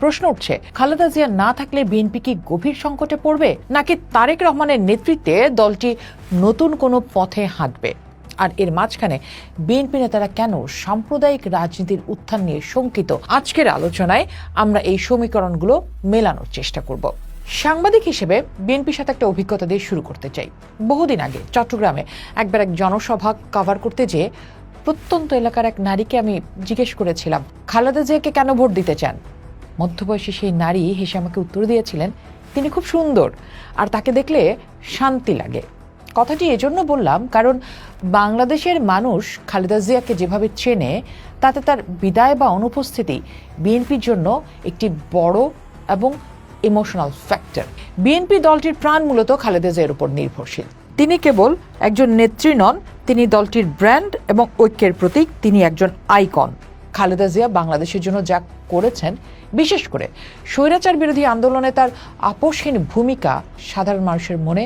প্রশ্ন উঠছে, খালেদা জিয়া না থাকলে বিএনপি কি গভীর সংকটে পড়বে, নাকি তারেক রহমানের নেতৃত্বে দলটি নতুন কোনো পথে হাঁটবে? আর এর মাঝখানে বিএনপি নেতারা কেন সাম্প্রদায়িক রাজনীতির উত্থান নিয়ে শঙ্কিত? আজকের আলোচনায় আমরা এই সমীকরণগুলো মেলানোর চেষ্টা করব। সাংবাদিক হিসেবে বিএনপির সাথে একটা অভিজ্ঞতা দিয়ে শুরু করতে চাই। বহুদিন আগে চট্টগ্রামে একবার এক জনসভা কভার করতে যেয়ে প্রত্যন্ত এলাকার এক নারীকে আমি জিজ্ঞেস করেছিলাম, খালেদা জিয়াকে কেন ভোট দিতে চান? মধ্যবয়সী সেই নারী হেসে আমাকে উত্তর দিয়েছিলেন, তিনি খুব সুন্দর আর তাকে দেখলে শান্তি লাগে। কথাটি এজন্য বললাম কারণ বাংলাদেশের মানুষ খালেদা জিয়াকে যেভাবে চেনে, তাতে তার বিদায় বা অনুপস্থিতি বিএনপির জন্য একটি বড় এবং ইমোশনাল ফ্যাক্টর। বিএনপি দলটির প্রাণ মূলত খালেদা জিয়ার উপর নির্ভরশীল। তিনি কেবল একজন নেত্রী নন, তিনি দলটির ব্র্যান্ড এবং ঐক্যের প্রতীক। তিনি একজন আইকন। খালেদা জিয়া বাংলাদেশের জন্য যা করেছেন, বিশেষ করে স্বৈরাচার বিরোধী আন্দোলনে তার আপোষহীন ভূমিকা সাধারণ মানুষের মনে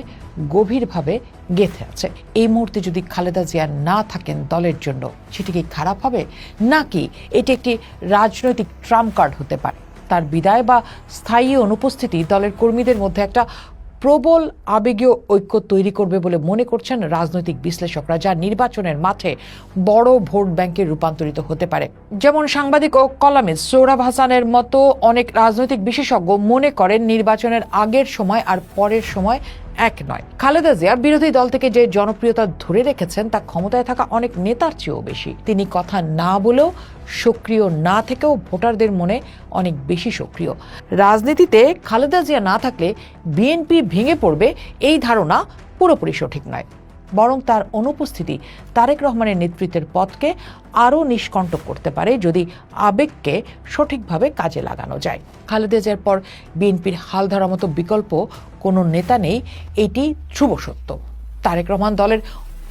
গভীরভাবে গেঁথে আছে। এই মুহূর্তে যদি খালেদা জিয়া না থাকেন দলের জন্য, সেটি কি খারাপ হবে, নাকি এটি একটি রাজনৈতিক ট্রাম্প কার্ড হতে পারে? তার বিদায় বা স্থায়ী অনুপস্থিতি দলের কর্মীদের মধ্যে একটা প্রবল আবেগীয় ঐক্য তৈরি করবে বলে মনে করছেন রাজনৈতিক বিশ্লেষকরা, যা নির্বাচনের মাঠে বড় ভোট ব্যাংকে রূপান্তরিত হতে পারে। যেমন সাংবাদিক ও কলামিস্ট সোহরাব হাসানের মতো অনেক রাজনৈতিক বিশেষজ্ঞ মনে করেন, নির্বাচনের আগের সময় আর পরের সময় এক নয়। খালেদা জিয়া বিরোধী দল থেকে যে জনপ্রিয়তা ধরে রেখেছেন, তা ক্ষমতায় থাকা অনেক নেতার চেয়েও বেশি। তিনি কথা না বলেও, সক্রিয় না থেকেও ভোটারদের মনে অনেক বেশি সক্রিয়। রাজনীতিতে খালেদা জিয়া না থাকলে বিএনপি ভেঙে পড়বে, এই ধারণা পুরোপুরি সঠিক নয়। বরং তার অনুপস্থিতি তারেক রহমানের নেতৃত্বের পথকে আরও নিষ্কণ্টক করতে পারে যদি আবেগকে সঠিকভাবে কাজে লাগানো যায়। খালেদা জিয়ার পর বিএনপির হাল ধরার মতো বিকল্প কোনো নেতা নেই, এটি ধ্রুব সত্য। তারেক রহমান দলের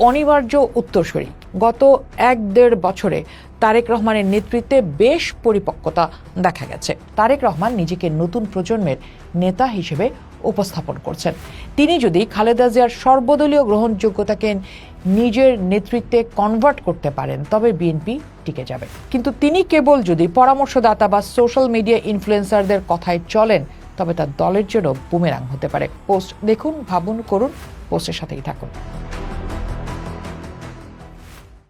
অনিবার্য উত্তরসূরি। গত 1-1.5 বছরে তারেক রহমানের নেতৃত্বে বেশ পরিপক্কতা দেখা গেছে। তারেক রহমান নিজেকে নতুন প্রজন্মের নেতা হিসেবে উপস্থাপন করছেন। তিনি যদি খালেদা জিয়ার সর্বদলীয় গ্রহণযোগ্যতাকে নিজের নেতৃত্বে কনভার্ট করতে পারেন, তবে বিএনপি টিকে যাবে। কিন্তু তিনি কেবল যদি পরামর্শদাতা বা সোশ্যাল মিডিয়া ইনফ্লুয়েন্সারদের কথায় চলেন, তবে তা দলের জন্য বুমেরাং হতে পারে। পোস্ট দেখুন, ভাবুন, করুন, পোস্টের সাথেই থাকুন।